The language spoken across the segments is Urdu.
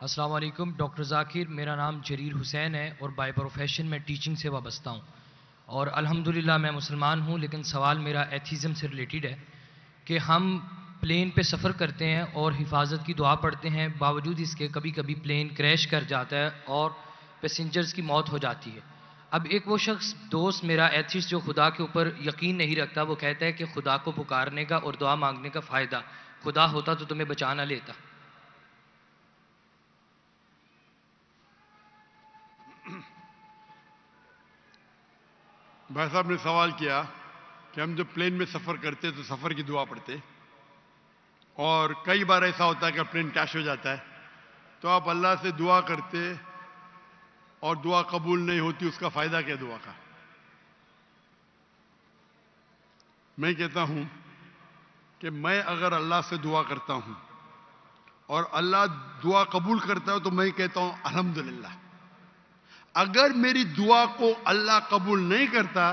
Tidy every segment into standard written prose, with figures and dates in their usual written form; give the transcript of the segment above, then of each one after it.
السلام علیکم ڈاکٹر ذاکر، میرا نام جریر حسین ہے اور بائی پروفیشن میں ٹیچنگ سے وابستہ ہوں، اور الحمدللہ میں مسلمان ہوں، لیکن سوال میرا ایتھیزم سے ریلیٹڈ ہے کہ ہم پلین پہ سفر کرتے ہیں اور حفاظت کی دعا پڑھتے ہیں، باوجود اس کے کبھی کبھی پلین کریش کر جاتا ہے اور پیسنجرز کی موت ہو جاتی ہے۔ اب ایک وہ شخص دوست میرا ایتھیسٹ جو خدا کے اوپر یقین نہیں رکھتا، وہ کہتا ہے کہ خدا کو پکارنے کا اور دعا مانگنے کا فائدہ، خدا ہوتا تو تمہیں بچا نہ لیتا۔ بھائی صاحب نے سوال کیا کہ ہم جب پلین میں سفر کرتے تو سفر کی دعا پڑھتے، اور کئی بار ایسا ہوتا ہے کہ پلین کریش ہو جاتا ہے تو آپ اللہ سے دعا کرتے اور دعا قبول نہیں ہوتی، اس کا فائدہ کیا دعا کا؟ میں کہتا ہوں کہ میں اگر اللہ سے دعا کرتا ہوں اور اللہ دعا قبول کرتا ہے تو میں کہتا ہوں الحمدللہ۔ اگر میری دعا کو اللہ قبول نہیں کرتا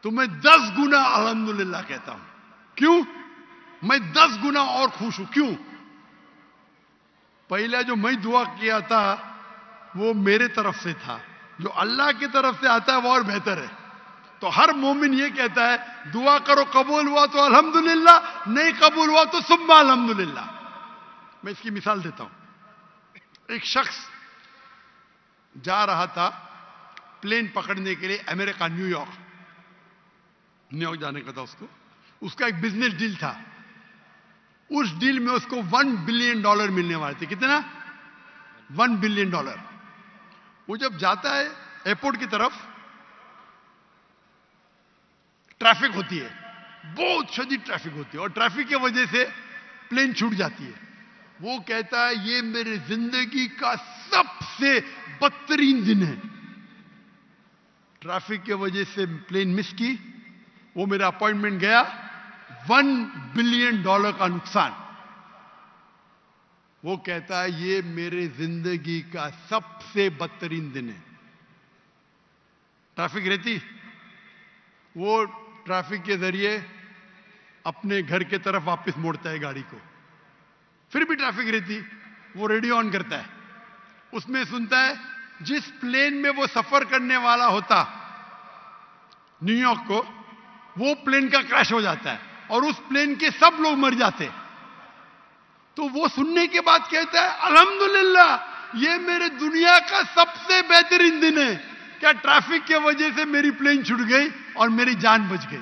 تو میں 10 گنا الحمدللہ کہتا ہوں۔ کیوں؟ میں 10 گنا اور خوش ہوں۔ کیوں؟ پہلا جو میں دعا کیا تھا وہ میرے طرف سے تھا، جو اللہ کی طرف سے آتا ہے وہ اور بہتر ہے۔ تو ہر مومن یہ کہتا ہے دعا کرو، قبول ہوا تو الحمدللہ، نہیں قبول ہوا تو ثم الحمدللہ۔ میں اس کی مثال دیتا ہوں۔ ایک شخص جا رہا تھا پلین پکڑنے کے لیے امریکہ، نیو یارک جانے کا تھا اس کا ایک بزنس ڈیل تھا۔ اس ڈیل میں اس کو $1 بلین ملنے والے تھے۔ کتنا؟ $1 بلین۔ وہ جب جاتا ہے ایئرپورٹ کی طرف، ٹریفک ہوتی ہے، بہت شدید ٹریفک ہوتی ہے، اور ٹریفک کی وجہ سے پلین چھوٹ جاتی ہے۔ وہ کہتا ہے یہ میرے زندگی کا سب سے بدترین دن ہے۔ ٹریفک کی وجہ سے پلین مس کی، وہ میرا اپوائنٹمنٹ گیا، $1 بلین کا نقصان۔ وہ کہتا ہے یہ میرے زندگی کا سب سے بدترین دن ہے۔ ٹریفک رہتی، وہ ٹریفک کے ذریعے اپنے گھر کے طرف واپس موڑتا ہے گاڑی کو۔ پھر بھی ٹریفک رہتی، وہ ریڈیو آن کرتا ہے، اس میں سنتا ہے جس پلین میں وہ سفر کرنے والا ہوتا نیو یارک کو، وہ پلین کا کریش ہو جاتا ہے اور اس پلین کے سب لوگ مر جاتے۔ تو وہ سننے کے بعد کہتا ہے الحمدللہ یہ میرے دنیا کا سب سے بہترین دن ہے، کیا ٹریفک کی وجہ سے میری پلین چھوٹ گئی اور میری جان بچ گئی۔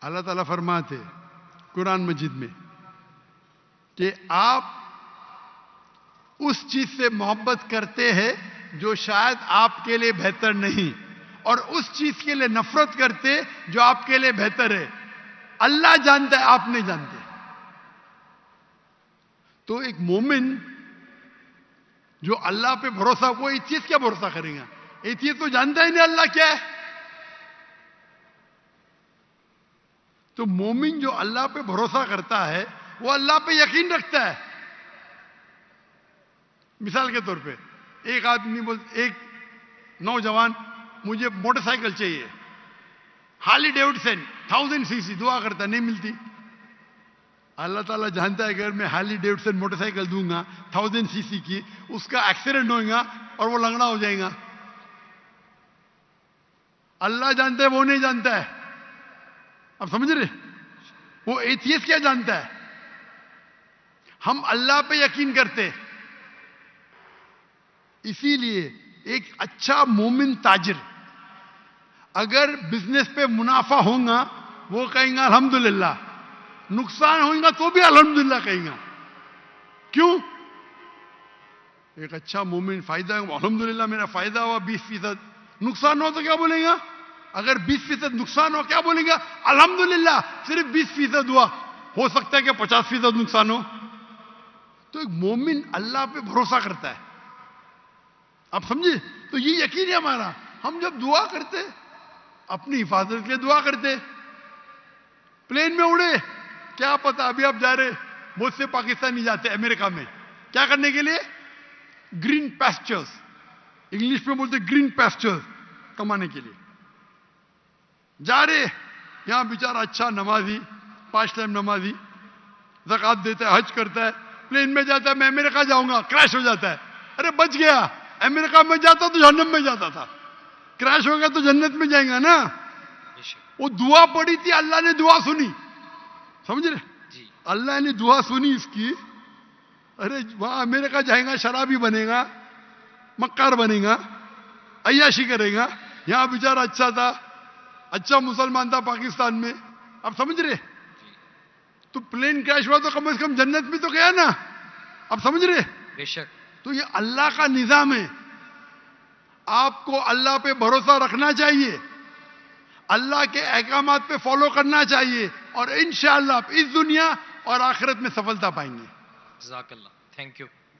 اللہ تعالیٰ فرماتے قرآن مجید میں کہ آپ اس چیز سے محبت کرتے ہیں جو شاید آپ کے لیے بہتر نہیں، اور اس چیز کے لیے نفرت کرتے جو آپ کے لیے بہتر ہے۔ اللہ جانتا ہے، آپ نہیں جانتے۔ تو ایک مومن جو اللہ پہ بھروسہ، وہ اس چیز کیا بھروسہ کرے گا؟ یہ چیز تو جانتا ہی نہیں اللہ کیا ہے۔ تو مومن جو اللہ پہ بھروسہ کرتا ہے وہ اللہ پہ یقین رکھتا ہے۔ مثال کے طور پہ ایک آدمی ایک نوجوان مجھے موٹر سائیکل چاہیے، ہارلی ڈیوڈسن 1000 cc، دعا کرتا نہیں ملتی۔ اللہ تعالیٰ جانتا ہے اگر میں ہارلی ڈیوڈسن موٹر سائیکل دوں گا 1000 cc کی، اس کا ایکسیڈنٹ ہوگا اور وہ لنگڑا ہو جائے گا۔ اللہ جانتا ہے، وہ نہیں جانتا ہے۔ اب سمجھ رہے؟ وہ ایتھیسٹ کیا جانتا ہے؟ ہم اللہ پہ یقین کرتے۔ اسی لیے ایک اچھا مومن تاجر اگر بزنس پہ منافع ہوگا وہ کہیں گا الحمدللہ، نقصان ہوگا تو بھی الحمدللہ کہیں گا۔ کیوں؟ ایک اچھا مومن فائدہ ہے، الحمدللہ میرا فائدہ ہوا 20%، نقصان ہو تو کیا بولیں گا؟ اگر 20% نقصان ہو کیا بولیں گا؟ الحمدللہ صرف 20% ہوا، ہو سکتا ہے کہ 50% نقصان ہو۔ تو ایک مومن اللہ پہ بھروسہ کرتا ہے۔ آپ سمجھے؟ تو یہ یقین ہے ہمارا۔ ہم جب دعا کرتے اپنی حفاظت کے لیے دعا کرتے، پلین میں اڑے، کیا پتا ابھی آپ جا رہے، بہت سے پاکستانی جاتے امریکہ میں کیا کرنے کے لیے؟ گرین پیسچرز، انگلش میں بولتے گرین پیسچرز کمانے کے لیے جا رہے۔ یہاں بیچارہ اچھا نمازی، 5 ٹائم نمازی، زکات دیتا ہے, حج کرتا ہے, پلین میں جاتا ہے, میں امریکہ جاؤں گا, کریش ہو جاتا ہے, ارے بچ گیا, امریکہ میں جاتا تو جہنم میں جاتا تھا, کریش ہو گیا تو جنت میں جائیں گا نا. وہ دعا پڑی تھی, اللہ نے دعا سنی, سمجھ رہے, اللہ نے دعا سنی اس کی. ارے وہاں امریکہ جائیں گا, شرابی بنے گا, مکار بنے گا, عیاشی کرے گا. یہاں بیچارہ اچھا تھا, اچھا مسلمان تھا پاکستان میں. اب سمجھ رہے, تو پلین کریش ہوا تو کم از کم جنت میں تو گیا نا. اب سمجھ رہے, بے شک. تو یہ اللہ کا نظام ہے. آپ کو اللہ پہ بھروسہ رکھنا چاہیے, اللہ کے احکامات پہ فالو کرنا چاہیے, اور انشاءاللہ آپ اس دنیا اور آخرت میں سفلتا پائیں گے. جزاک اللہ, تھینک یو.